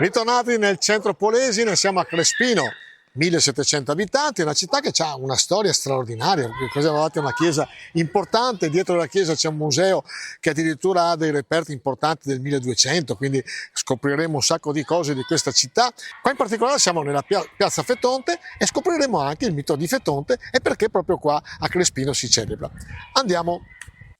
Ritornati nel centro Polesine, siamo a Crespino, 1700 abitanti, una città che ha una storia straordinaria, perché così davanti a una chiesa importante, dietro la chiesa c'è un museo che addirittura ha dei reperti importanti del 1200, quindi scopriremo un sacco di cose di questa città. Qua in particolare siamo nella piazza Fetonte e scopriremo anche il mito di Fetonte e perché proprio qua a Crespino si celebra. Andiamo.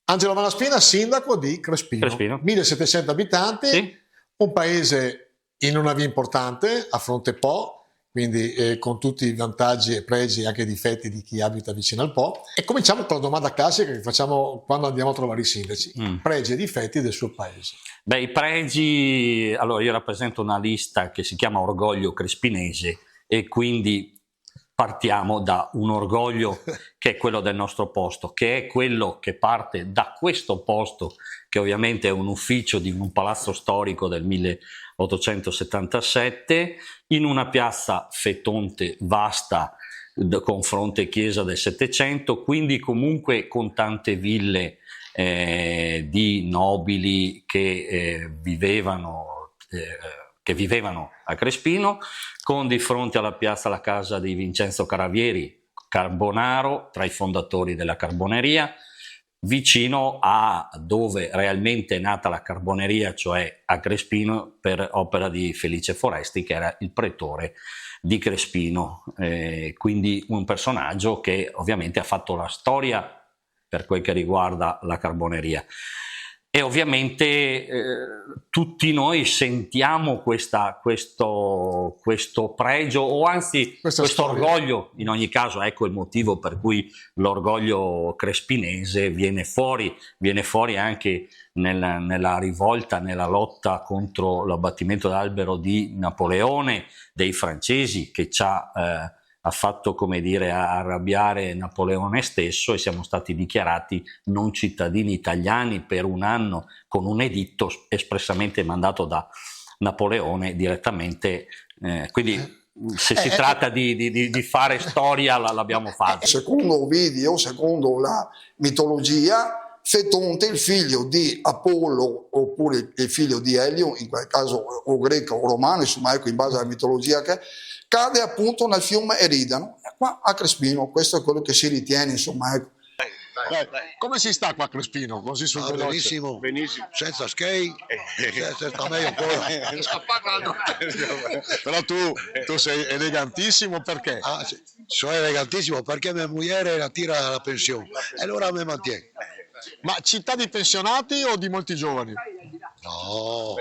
Angelo Malaspina, sindaco di Crespino. 1700 abitanti, sì. Un paese in una via importante, a fronte Po, quindi con tutti i vantaggi e pregi e anche difetti di chi abita vicino al Po. E cominciamo con la domanda classica che facciamo quando andiamo a trovare i sindaci. Pregi e difetti del suo paese. Beh, i pregi, allora io rappresento una lista che si chiama Orgoglio Crespinese e quindi partiamo da un orgoglio che è quello del nostro posto, che è quello che parte da questo posto, che ovviamente è un ufficio di un palazzo storico del 1877, in una piazza Fetonte vasta con fronte chiesa del 700, quindi comunque con tante ville di nobili che vivevano a Crespino, con di fronte alla piazza la casa di Vincenzo Caravieri, Carbonaro, tra i fondatori della carboneria, vicino a dove realmente è nata la carboneria, cioè a Crespino, per opera di Felice Foresti, che era il pretore di Crespino, quindi un personaggio che ovviamente ha fatto la storia per quel che riguarda la carboneria. E ovviamente tutti noi sentiamo questo pregio o anzi questo orgoglio, in ogni caso ecco il motivo per cui l'orgoglio crespinese viene fuori anche nella rivolta, nella lotta contro l'abbattimento d'albero di Napoleone, dei francesi, che ha fatto, come dire, arrabbiare Napoleone stesso, e siamo stati dichiarati non cittadini italiani per un anno con un editto espressamente mandato da Napoleone direttamente, quindi se si tratta di fare storia l'abbiamo fatta. Secondo Ovidio, secondo la mitologia, Fetonte, il figlio di Apollo oppure il figlio di Elio, in quel caso o greco o romano, insomma ecco in base alla mitologia che cade appunto nel fiume Eridano, qua a Crespino. Questo è quello che si ritiene, insomma ecco. Come si sta qua a Crespino? Così sul benissimo, senza skate, sta meglio ancora. Però tu sei elegantissimo, perché? Sono elegantissimo perché mia moglie la tira alla pensione e allora mi mantiene. Ma città di pensionati o di molti giovani? No,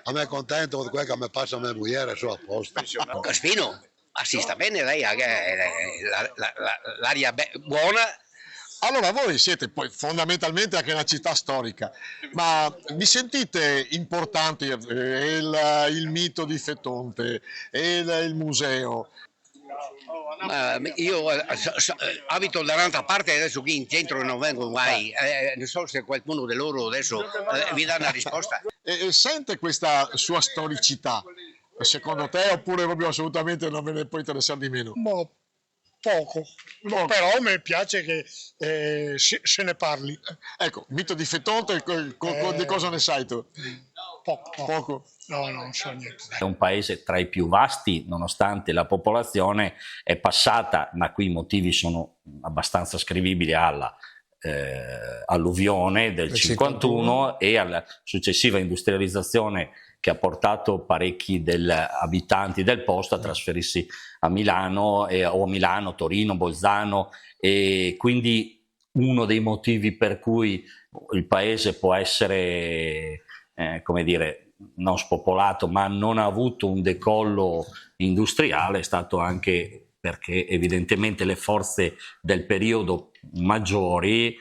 a me è contento di quello che mi passa mia moglie, sono a posto. Crespino, si sta bene, lei ha l'aria buona. Allora voi siete poi fondamentalmente anche una città storica, ma vi sentite importanti il mito di Fetonte e il museo? Io abito dall'altra parte, adesso qui in centro non vengo mai, non so se qualcuno di loro adesso vi dà una risposta. E sente questa sua storicità, secondo te, oppure proprio assolutamente non ve ne può interessare di meno? Poco, però mi piace che se ne parli. Ecco, mito di Fetonte, di cosa ne sai tu? Poco. No, non so niente. È un paese tra i più vasti, nonostante la popolazione è passata, ma qui i motivi sono abbastanza scrivibili alla alluvione del 51 e alla successiva industrializzazione che ha portato parecchi abitanti del posto a trasferirsi a Milano, o a Milano, Torino, Bolzano, e quindi uno dei motivi per cui il paese può essere, come dire, non spopolato, ma non ha avuto un decollo industriale, è stato anche perché evidentemente le forze del periodo maggiori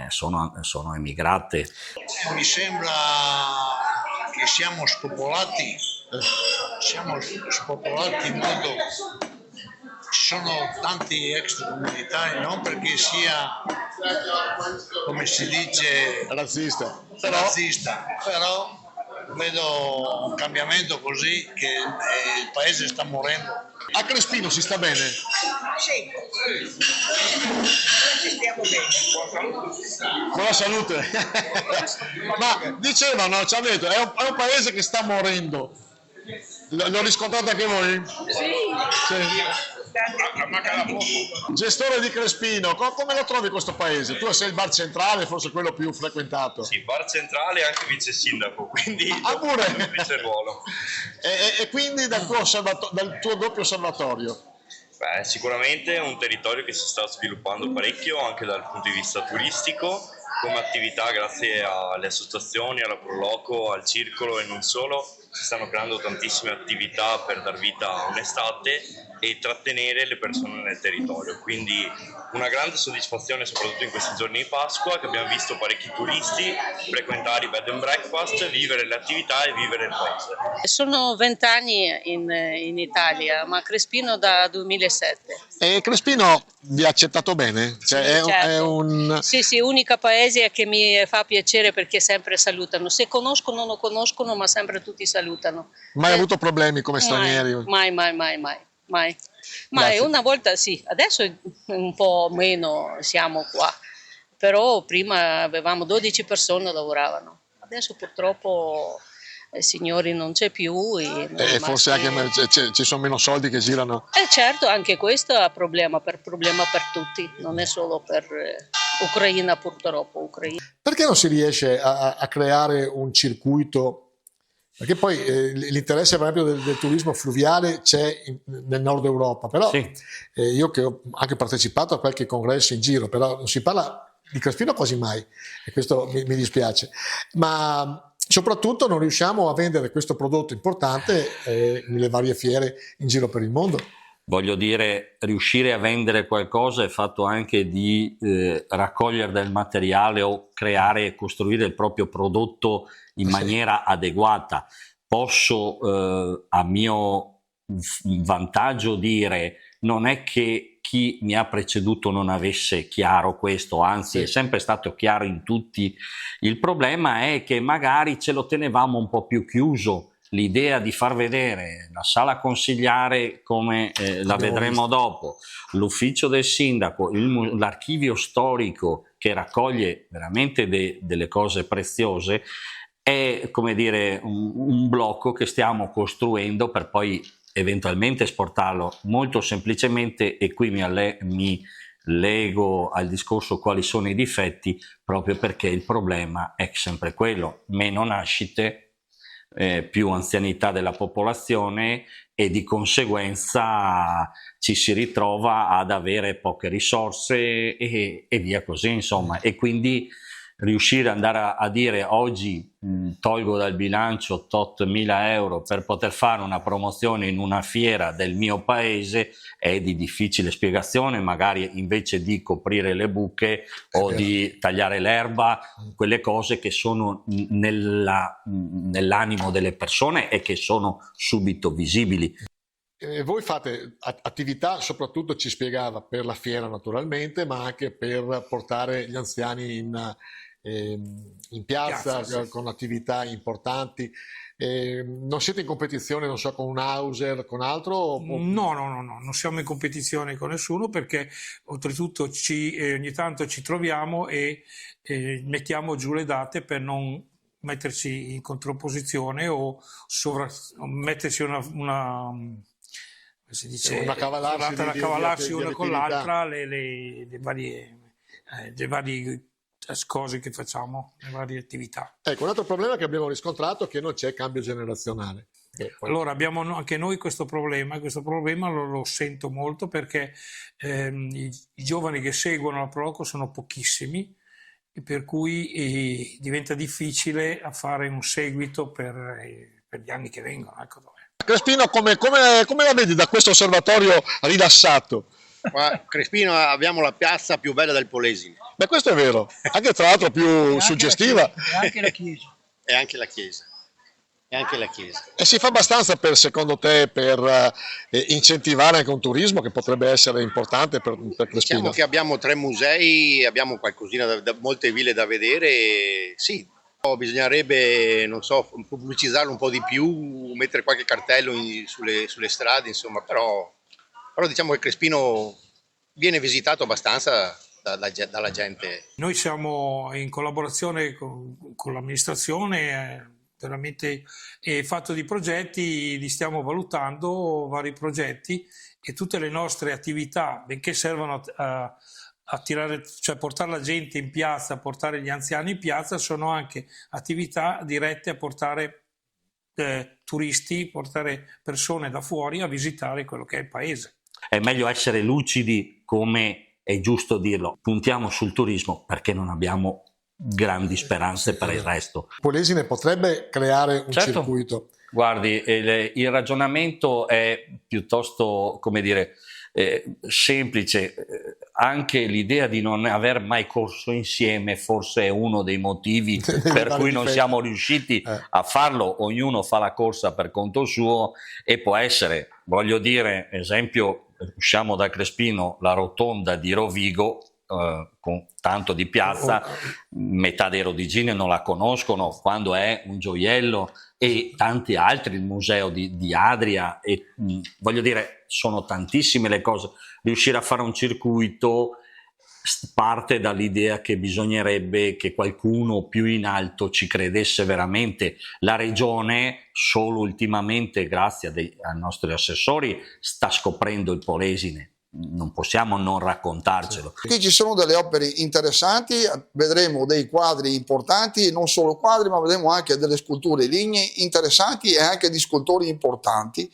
sono emigrate. Mi sembra che siamo spopolati in modo, ci sono tanti extracomunitari, non perché sia, come si dice, razzista, però vedo un cambiamento così che il paese sta morendo. A Crespino si sta bene? Sì, stiamo bene. Buona salute. Ma dicevano, ci ha detto, è un paese che sta morendo. L'ho riscontrato anche voi? Sì. Gestore di Crespino, come lo trovi questo paese? Tu sei il bar centrale, forse quello più frequentato. Sì, bar centrale e anche vice sindaco, quindi Pure? vice ruolo. E quindi dal tuo doppio osservatorio? Beh, sicuramente è un territorio che si sta sviluppando parecchio anche dal punto di vista turistico, come attività grazie alle associazioni, alla Proloco, al circolo e non solo. Si stanno creando tantissime attività per dar vita a un'estate e trattenere le persone nel territorio, quindi una grande soddisfazione soprattutto in questi giorni di Pasqua, che abbiamo visto parecchi turisti frequentare i bed and breakfast, vivere le attività e vivere il paese. Sono 20 anni in Italia, ma Crespino da 2007. E Crespino vi ha accettato bene? Cioè, Sì, è certo. un... Sì, unica paese che mi fa piacere perché sempre salutano. Se conoscono o non conoscono, ma sempre tutti salutano. Mai avuto problemi come stranieri? Mai. Grazie. Una volta sì, adesso un po' meno siamo qua, però prima avevamo 12 persone che lavoravano, adesso purtroppo signori non c'è più. E forse anche ci sono meno soldi che girano. Certo, anche questo è un problema per tutti, non è solo per Ucraina purtroppo. Perché non si riesce a creare un circuito? Perché poi l'interesse per esempio del turismo fluviale c'è nel nord Europa, però Sì. Io che ho anche partecipato a qualche congresso in giro, però non si parla di Crespino quasi mai, e questo mi dispiace, ma soprattutto non riusciamo a vendere questo prodotto importante nelle varie fiere in giro per il mondo. Voglio dire, riuscire a vendere qualcosa è fatto anche di raccogliere del materiale o creare e costruire il proprio prodotto in maniera adeguata. Posso a mio vantaggio dire, non è che chi mi ha preceduto non avesse chiaro questo, anzi è sempre stato chiaro in tutti. Il problema è che magari ce lo tenevamo un po' più chiuso. L'idea di far vedere la sala consigliare come la vedremo dopo, l'ufficio del sindaco, l'archivio storico che raccoglie veramente delle cose preziose, è come dire un blocco che stiamo costruendo per poi eventualmente esportarlo molto semplicemente, e qui mi lego al discorso quali sono i difetti, proprio perché il problema è sempre quello: meno nascite, più anzianità della popolazione, e di conseguenza ci si ritrova ad avere poche risorse e via così, insomma. E quindi riuscire ad andare a dire oggi tolgo dal bilancio tot mila euro per poter fare una promozione in una fiera del mio paese è di difficile spiegazione, magari invece di coprire le buche o di tagliare l'erba, quelle cose che sono nell'animo delle persone e che sono subito visibili. Voi fate attività, soprattutto ci spiegava, per la fiera naturalmente, ma anche per portare gli anziani in piazza sì. Con attività importanti. Non siete in competizione, non so, con un Hauser, con altro? No, non siamo in competizione con nessuno, perché oltretutto ogni tanto ci troviamo e mettiamo giù le date per non metterci in controposizione o metterci si dice, una cavalarsi di una con l'altra le varie cose che facciamo, le varie attività. Ecco, un altro problema che abbiamo riscontrato è che non c'è cambio generazionale. Allora abbiamo anche noi questo problema lo sento molto, perché i giovani che seguono la Proloco sono pochissimi, e per cui diventa difficile a fare un seguito per gli anni che vengono. Ecco. Crespino, come la vedi da questo osservatorio rilassato? Qua, Crespino, abbiamo la piazza più bella del Polesine. Beh, questo è vero, anche tra l'altro più suggestiva. E anche la chiesa. E anche la chiesa. E si fa abbastanza, secondo te, per incentivare anche un turismo che potrebbe essere importante per Crespino? Diciamo che abbiamo 3 musei, abbiamo qualcosina, molte ville da vedere, sì. Bisognerebbe, non so, pubblicizzarlo un po' di più, mettere qualche cartello sulle strade, insomma, però diciamo che Crespino viene visitato abbastanza dalla gente. Noi siamo in collaborazione con l'amministrazione veramente, e fatto di progetti, li stiamo valutando, vari progetti, e tutte le nostre attività, benché servano a tirare, cioè portare la gente in piazza, portare gli anziani in piazza, sono anche attività dirette a portare turisti, portare persone da fuori a visitare quello che è il paese. È meglio essere lucidi, come è giusto dirlo. Puntiamo sul turismo perché non abbiamo grandi speranze per il resto. Polesine potrebbe creare un circuito. Guardi, il ragionamento è piuttosto, come dire, semplice. Anche l'idea di non aver mai corso insieme forse è uno dei motivi per cui non siamo riusciti a farlo. Ognuno fa la corsa per conto suo, e può essere, voglio dire, esempio, usciamo da Crespino, la rotonda di Rovigo, con tanto di piazza, metà dei rodigini non la conoscono, quando è un gioiello, e tanti altri, il museo di Adria, e voglio dire, sono tantissime le cose. Riuscire a fare un circuito parte dall'idea che bisognerebbe che qualcuno più in alto ci credesse veramente. La regione solo ultimamente, grazie ai nostri assessori, sta scoprendo il Polesine. Non possiamo non raccontarcelo. Qui ci sono delle opere interessanti, vedremo dei quadri importanti, non solo quadri, ma vedremo anche delle sculture lignee interessanti e anche di scultori importanti.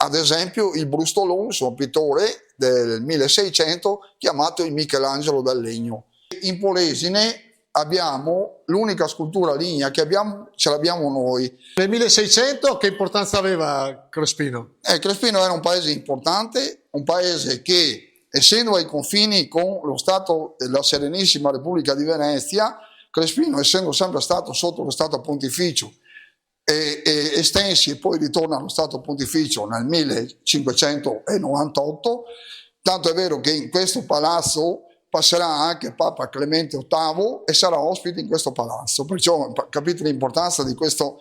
Ad esempio il Brustolon, un pittore del 1600 chiamato il Michelangelo dal legno. In Polesine abbiamo l'unica scultura lignea che abbiamo, ce l'abbiamo noi. Nel 1600 che importanza aveva Crespino? Crespino era un paese importante, un paese che, essendo ai confini con lo Stato della Serenissima Repubblica di Venezia, Crespino, essendo sempre stato sotto lo Stato Pontificio, estensi e poi ritorna allo Stato Pontificio nel 1598, tanto è vero che in questo palazzo passerà anche Papa Clemente VIII e sarà ospite in questo palazzo, perciò capite l'importanza di questo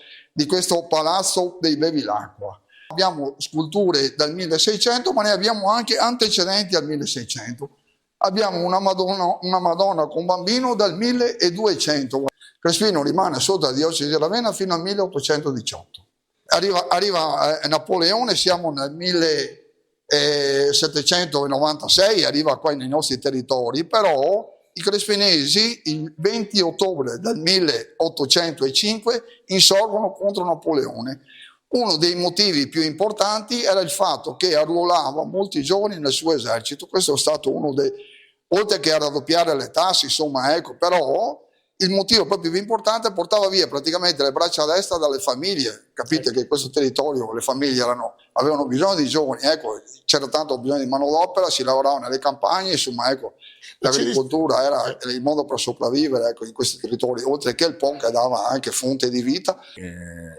palazzo dei Bevilacqua. Abbiamo sculture dal 1600, ma ne abbiamo anche antecedenti al 1600. Abbiamo una Madonna con bambino dal 1200. Crespino rimane sotto la diocesi di Ravenna fino al 1818. Arriva Napoleone, siamo nel 1796, arriva qua nei nostri territori, però i crespinesi il 20 ottobre del 1805 insorgono contro Napoleone. Uno dei motivi più importanti era il fatto che arruolava molti giovani nel suo esercito. Questo è stato uno dei, oltre che a raddoppiare le tasse, insomma, ecco, però il motivo proprio più importante, portava via praticamente le braccia a destra dalle famiglie. Capite che in questo territorio le famiglie avevano bisogno di giovani, ecco, c'era tanto bisogno di manodopera, si lavorava nelle campagne, insomma, ecco, l'agricoltura era il modo per sopravvivere, ecco, in questi territori, oltre che il PON che dava anche fonte di vita.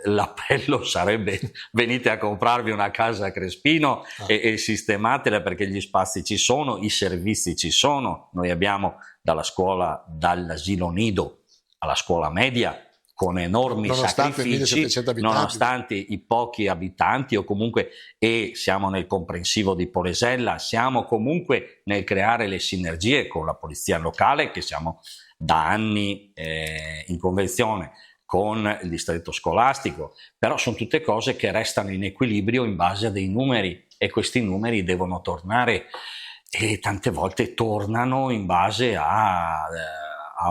L'appello sarebbe: venite a comprarvi una casa a Crespino e sistematela, perché gli spazi ci sono, i servizi ci sono. Noi abbiamo dalla scuola, dall'asilo nido alla scuola media, con enormi sacrifici, nonostante i pochi abitanti, o comunque, e siamo nel comprensivo di Polesella, siamo comunque nel creare le sinergie con la polizia locale, che siamo da anni in convenzione con il distretto scolastico, però sono tutte cose che restano in equilibrio in base a dei numeri, e questi numeri devono tornare, e tante volte tornano in base a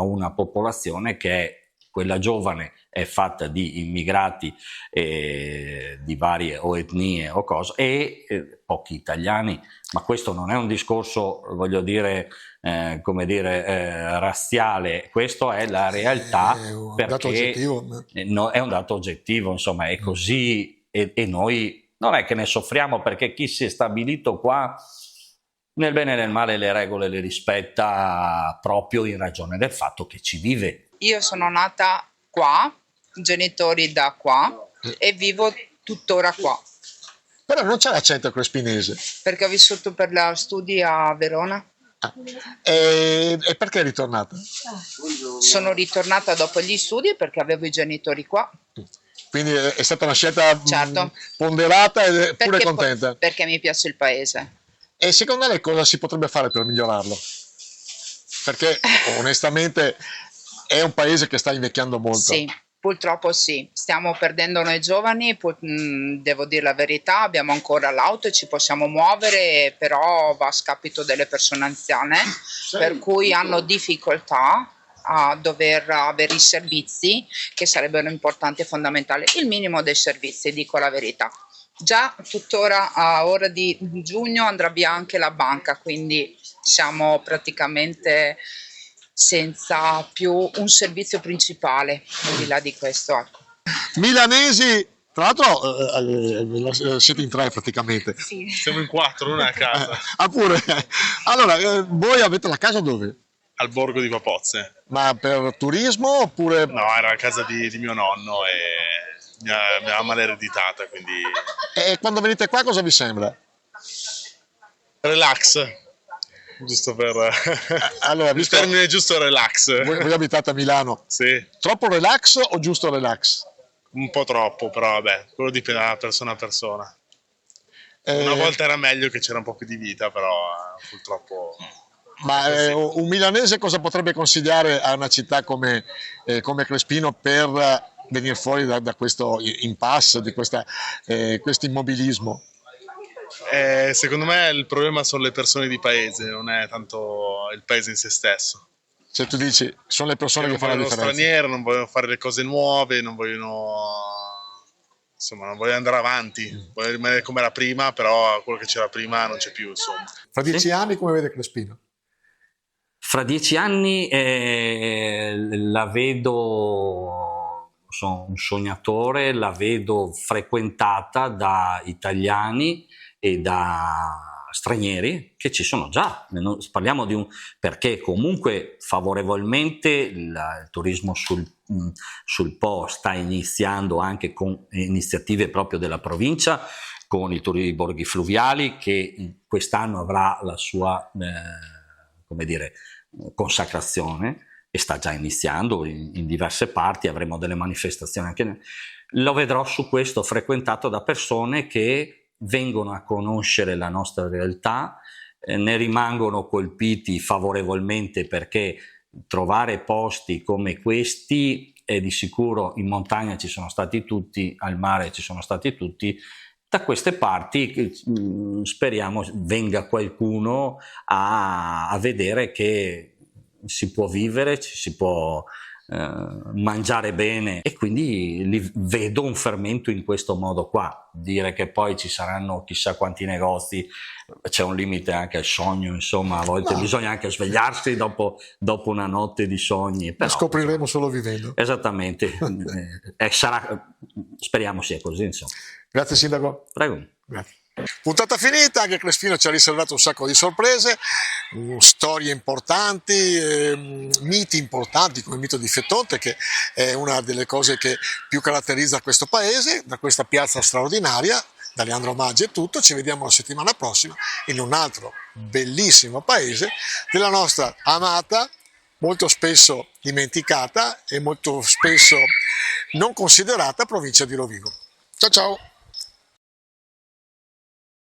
una popolazione che è quella giovane, è fatta di immigrati di varie o etnie o cose, e pochi italiani. Ma questo non è un discorso, voglio dire, come dire, razziale, questo è la realtà, è un perché dato oggettivo. è un dato oggettivo, insomma, è così, e noi non è che ne soffriamo, perché chi si è stabilito qua nel bene e nel male le regole le rispetta, proprio in ragione del fatto che ci vive. Io sono nata qua, genitori da qua, e vivo tuttora qua. Però non c'è l'accento crespinese. Perché ho vissuto per la studi a Verona. E perché è ritornata? Sono ritornata dopo gli studi perché avevo i genitori qua. Quindi è stata una scelta certo. Ponderata e pure contenta. Perché mi piace il paese. E secondo lei cosa si potrebbe fare per migliorarlo? Perché onestamente è un paese che sta invecchiando molto. Sì, Purtroppo sì, stiamo perdendo noi giovani, devo dire la verità, abbiamo ancora l'auto e ci possiamo muovere, però va a scapito delle persone anziane, per cui hanno difficoltà a dover avere i servizi che sarebbero importanti e fondamentali, il minimo dei servizi, dico la verità. Già tuttora a ora di giugno andrà via anche la banca, quindi siamo praticamente senza più un servizio principale, al di là di questo. Ecco. Milanesi, tra l'altro siete in 3 praticamente. Sì. Siamo in 4, non è a casa. Pure. Allora, voi avete la casa dove? Al borgo di Papozze. Ma per turismo oppure... No, era la casa di mio nonno e mia mamma l'ha ereditata, quindi... E quando venite qua cosa vi sembra? Relax. Giusto per... Allora, il termine giusto è relax. Voi abitate a Milano. Sì. Troppo relax o giusto relax? Un po' troppo, però vabbè, quello dipende da persona a persona. Una volta era meglio che c'era un po' più di vita, però purtroppo... Ma un milanese cosa potrebbe consigliare a una città come Crespino per venire fuori da questo impasse, di questo immobilismo? Secondo me il problema sono le persone di paese, non è tanto il paese in se stesso. Cioè tu dici, sono le persone che fanno la differenza. Straniero, non vogliono fare le cose nuove, non vogliono andare avanti, vogliono rimanere come era prima, però quello che c'era prima non c'è più, insomma. Fra 10 anni come vede Crespino? Fra 10 anni la vedo, sono un sognatore, la vedo frequentata da italiani e da stranieri che ci sono già. Parliamo di perché comunque favorevolmente il turismo sul Po sta iniziando anche con iniziative proprio della provincia, con i borghi fluviali che quest'anno avrà la sua come dire, consacrazione e sta già iniziando in diverse parti, avremo delle manifestazioni anche lo vedrò su questo, frequentato da persone che vengono a conoscere la nostra realtà, ne rimangono colpiti favorevolmente perché trovare posti come questi, e di sicuro in montagna ci sono stati tutti, al mare ci sono stati tutti, da queste parti speriamo venga qualcuno a vedere che si può vivere, ci si può mangiare bene, e quindi vedo un fermento in questo modo qua. Dire che poi ci saranno chissà quanti negozi, c'è un limite anche al sogno, insomma a volte bisogna anche svegliarsi dopo una notte di sogni, però, scopriremo solo vivendo. Esattamente. Speriamo sia così, insomma. Grazie Sindaco. Prego. Grazie. Puntata finita, anche Crespino ci ha riservato un sacco di sorprese, storie importanti, miti importanti come il mito di Fetonte, che è una delle cose che più caratterizza questo paese. Da questa piazza straordinaria, da Leandro Maggi è tutto, ci vediamo la settimana prossima in un altro bellissimo paese della nostra amata, molto spesso dimenticata e molto spesso non considerata provincia di Rovigo. Ciao ciao!